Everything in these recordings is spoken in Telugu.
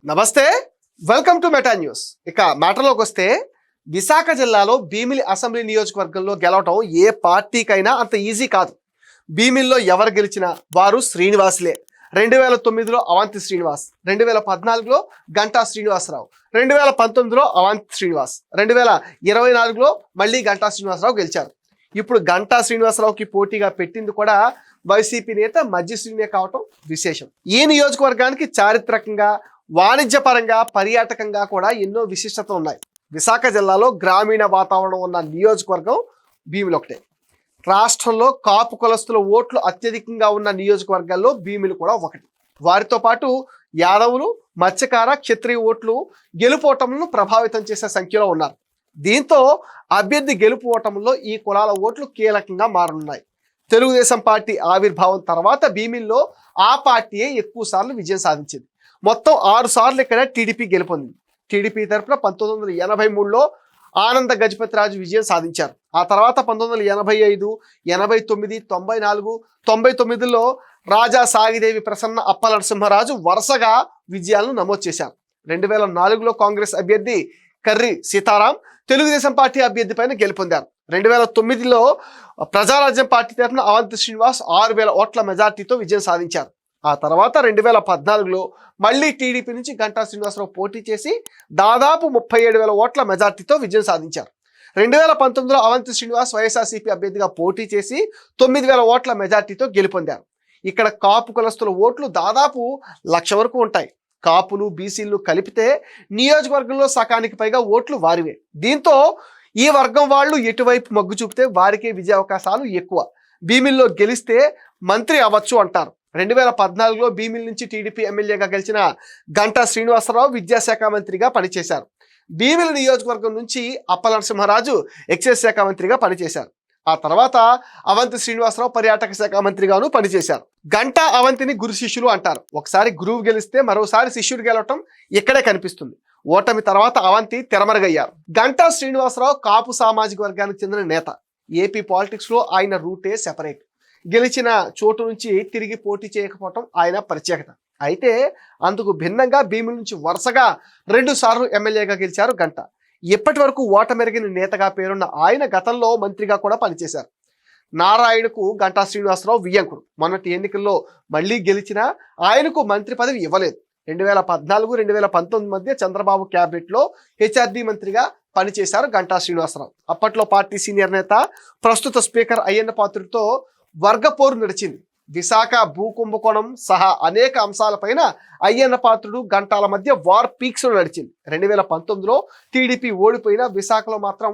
నమస్తే, వెల్కమ్ టు మెటా న్యూస్. ఇక మ్యాటర్లోకి వస్తే, విశాఖ జిల్లాలో భీమిలి అసెంబ్లీ నియోజకవర్గంలో గెలవటం ఏ పార్టీకైనా అంత ఈజీ కాదు. భీమిలిలో ఎవరు గెలిచినా వారు శ్రీనివాసులే. 2009లో అవంతి శ్రీనివాస్, 2014లో గంటా శ్రీనివాసరావు, 2019లో అవంతి శ్రీనివాస్, 2024లో మళ్ళీ గంటా శ్రీనివాసరావు గెలిచారు. ఇప్పుడు గంటా శ్రీనివాసరావుకి పోటీగా పెట్టింది కూడా వైసీపీ నేత మజ్జి శ్రీనే కావటం విశేషం. ఈ నియోజకవర్గానికి చారిత్రకంగా, వాణిజ్యపరంగా, పర్యాటకంగా కూడా ఎన్నో విశిష్టతలు ఉన్నాయి. విశాఖ జిల్లాలో గ్రామీణ వాతావరణం ఉన్న నియోజకవర్గం భీమిలి ఒకటే. రాష్ట్రంలో కాపు కులస్తుల ఓట్లు అత్యధికంగా ఉన్న నియోజకవర్గాల్లో భీమిలి కూడా ఒకటి. వారితో పాటు యాదవులు, మత్స్యకార, క్షత్రియ ఓట్లు గెలుపు ఓటములను ప్రభావితం చేసే సంఖ్యలో ఉన్నారు. దీంతో అభ్యర్థి గెలుపు ఓటముల్లో ఈ కులాల ఓట్లు కీలకంగా మారనున్నాయి. తెలుగుదేశం పార్టీ ఆవిర్భావం తర్వాత భీమిల్లో ఆ పార్టీయే ఎక్కువ సార్లు విజయం సాధించింది. మొత్తం 6 సార్లు ఇక్కడ టీడీపీ గెలుపొందింది. టీడీపీ తరఫున 1983లో ఆనంద గజపతిరాజు విజయం సాధించారు. ఆ తర్వాత 1985, 89, 94, 99లో రాజా సాగిదేవి ప్రసన్న, అప్పల నరసింహరాజు వరుసగా విజయాలను నమోదు చేశారు. 2004లో కాంగ్రెస్ అభ్యర్థి కర్రి సీతారాం తెలుగుదేశం పార్టీ అభ్యర్థి పైన గెలుపొందారు. 2009లో ప్రజారాజ్యం పార్టీ తరఫున అవంతి శ్రీనివాస్ 6,000 ఓట్ల మెజార్టీతో విజయం సాధించారు. ఆ తర్వాత 2014లో మళ్ళీ టీడీపీ నుంచి గంటా శ్రీనివాసరావు పోటీ చేసి దాదాపు 37,000 ఓట్ల మెజార్టీతో విజయం సాధించారు. 2019లో అవంతి శ్రీనివాస్ వైఎస్ఆర్సీపీ అభ్యర్థిగా పోటీ చేసి 9,000 ఓట్ల మెజార్టీతో గెలుపొందారు. ఇక్కడ కాపు కులస్తుల ఓట్లు దాదాపు 1,00,000 వరకు ఉంటాయి. కాపులు, బీసీలు కలిపితే నియోజకవర్గంలో సగానికి పైగా ఓట్లు వారివే. దీంతో ఈ వర్గం వాళ్ళు ఎటువైపు మొగ్గు చూపితే వారికే విజయ అవకాశాలు ఎక్కువ. భీమిల్లో గెలిస్తే మంత్రి అవ్వచ్చు అంటారు. 2014లో భీమిలి నుంచి టీడీపీ ఎమ్మెల్యేగా గెలిచిన గంటా శ్రీనివాసరావు విద్యాశాఖ మంత్రిగా పనిచేశారు. భీమిలి నియోజకవర్గం నుంచి అప్పల నరసింహరాజు ఎక్సైజ్ శాఖ మంత్రిగా పనిచేశారు. ఆ తర్వాత అవంతి శ్రీనివాసరావు పర్యాటక శాఖ మంత్రిగాను పనిచేశారు. గంటా, అవంతిని గురు శిష్యులు అంటారు. ఒకసారి గురువు గెలిస్తే మరోసారి శిష్యుడు గెలవటం ఇక్కడే కనిపిస్తుంది. ఓటమి తర్వాత అవంతి తెరమరుగయ్యారు. గంటా శ్రీనివాసరావు కాపు సామాజిక వర్గానికి చెందిన నేత. ఏపీ పాలిటిక్స్ లో ఆయన రూటే సెపరేట్. గెలిచిన చోటు నుంచి తిరిగి పోటీ చేయకపోవటం ఆయన ప్రత్యేకత. అయితే అందుకు భిన్నంగా భీమిలి నుంచి వరుసగా 2 సార్లు ఎమ్మెల్యేగా గెలిచారు గంటా. ఇప్పటి వరకు ఓటమెరిగిన నేతగా పేరున్న ఆయన గతంలో మంత్రిగా కూడా పనిచేశారు. నారాయణకు గంటా శ్రీనివాసరావు వియ్యంకుడు. మొన్నటి ఎన్నికల్లో మళ్ళీ గెలిచినా ఆయనకు మంత్రి పదవి ఇవ్వలేదు. 2014, 2019 మధ్య చంద్రబాబు క్యాబినెట్లో హెచ్ఆర్డీ మంత్రిగా పనిచేశారు గంటా శ్రీనివాసరావు. అప్పట్లో పార్టీ సీనియర్ నేత, ప్రస్తుత స్పీకర్ అయ్యన్న పాత్రుడితో వర్గపోరు నడిచింది. విశాఖ భూ కుంభకోణం సహా అనేక అంశాలపైన అయ్యన్న పాత్రుడు, గంటాల మధ్య వార్ పీక్స్ లో నడిచింది. 2019లో టీడీపీ ఓడిపోయిన విశాఖలో మాత్రం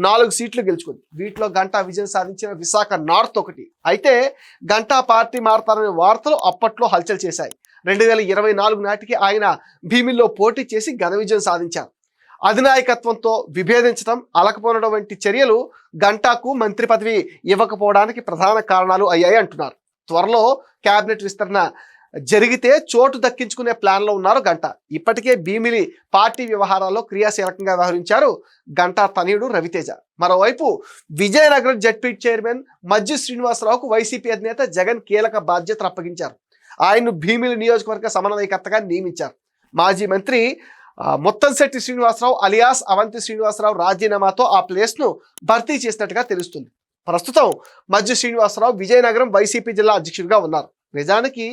4 సీట్లు గెలుచుకుంది. వీటిలో గంటా విజయం సాధించిన విశాఖ నార్త్ ఒకటి. అయితే గంటా పార్టీ మారతారనే వార్తలు అప్పట్లో హల్చల్ చేశాయి. 2024 నాటికి ఆయన భీమిల్లో పోటీ చేసి ఘన విజయం సాధించారు. అధినాయకత్వంతో విభేదించడం, అలకపోనడం వంటి చర్యలు గంటాకు మంత్రి పదవి ఇవ్వకపోవడానికి ప్రధాన కారణాలు అయ్యాయి అంటున్నారు. త్వరలో కేబినెట్ విస్తరణ జరిగితే చోటు దక్కించుకునే ప్లాన్లో ఉన్నారు గంటా. ఇప్పటికే భీమిలి పార్టీ వ్యవహారాల్లో క్రియాశీలకంగా వ్యవహరించారు గంటా తనయుడు రవితేజ. మరోవైపు విజయనగరం జడ్పీ చైర్మన్ మజ్జి శ్రీనివాసరావుకు వైసీపీ అధినేత జగన్ కీలక బాధ్యతలు అప్పగించారు. ఆయన్ను భీమిలి నియోజకవర్గ సమన్వయకర్తగా నియమించారు. మాజీ మంత్రి ముత్తంశెట్టి శ్రీనివాసరావు అలియాస్ అవంతి శ్రీనివాసరావు రాజీనామాతో ఆ ప్లేస్ను భర్తీ చేసినట్టుగా తెలుస్తుంది. ప్రస్తుతం మజ్జి శ్రీనివాసరావు విజయనగరం వైసీపీ జిల్లా అధ్యక్షుడిగా ఉన్నారు. నిజానికి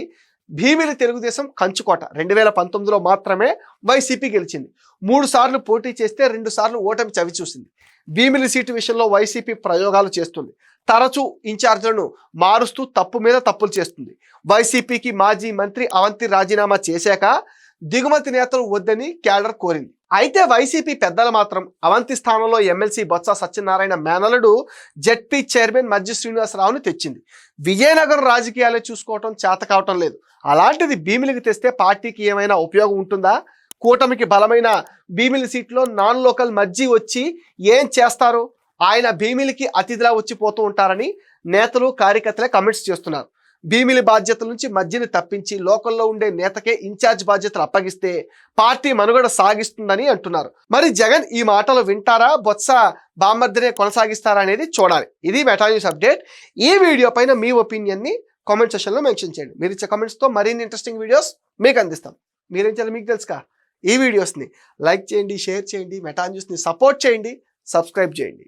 భీమిలి తెలుగుదేశం కంచుకోట. 2019లో మాత్రమే వైసీపీ గెలిచింది. 3 సార్లు పోటీ చేస్తే 2 సార్లు ఓటమి చవి చూసింది. భీమిలి సీటు విషయంలో వైసీపీ ప్రయోగాలు చేస్తుంది. తరచూ ఇన్ఛార్జీలను మారుస్తూ తప్పు మీద తప్పులు చేస్తుంది. వైసీపీకి మాజీ మంత్రి అవంతి రాజీనామా చేశాక దిగుమతి నేతలు వద్దని క్యాడర్ కోరింది. అయితే వైసీపీ పెద్దలు మాత్రం అవంతి స్థానంలో ఎమ్మెల్సీ బొత్స సత్యనారాయణ మేనలుడు జడ్పీ చైర్మన్ మజ్జి శ్రీనివాసరావుని తెచ్చింది. విజయనగరం రాజకీయాలే చూసుకోవటం చేత కావటం లేదు. అలాంటిది భీమిలికి తెస్తే పార్టీకి ఏమైనా ఉపయోగం ఉంటుందా? కూటమికి బలమైన భీమిలి సీట్లో నాన్ లోకల్ మజ్జి వచ్చి ఏం చేస్తారు? ఆయన భీమిలికి అతిథిలా వచ్చిపోతూ ఉంటారని నేతలు, కార్యకర్తలే కమెంట్స్ చేస్తున్నారు. భీమిలి బాధ్యతల నుంచి మజ్జిని తప్పించి లోకల్లో ఉండే నేతకే ఇన్ఛార్జ్ బాధ్యతలు అప్పగిస్తే పార్టీ మనుగడ సాగిస్తుందని అంటున్నారు. మరి జగన్ ఈ మాటలు వింటారా, బొత్స బామ్మర్దినే కొనసాగిస్తారా అనేది చూడాలి. ఇది మెటా న్యూస్ అప్డేట్. ఈ వీడియో పైన మీ ఒపీనియన్ని కామెంట్ సెక్షన్లో మెన్షన్ చేయండి. మీరు ఇచ్చే కామెంట్స్తో మరిన్ని ఇంట్రెస్టింగ్ వీడియోస్ మీకు అందిస్తాం. మీరేం చేయాలి మీకు తెలుసుగా, ఈ వీడియోస్ని లైక్ చేయండి, షేర్ చేయండి, మెటా న్యూస్ని సపోర్ట్ చేయండి, సబ్స్క్రైబ్ చేయండి.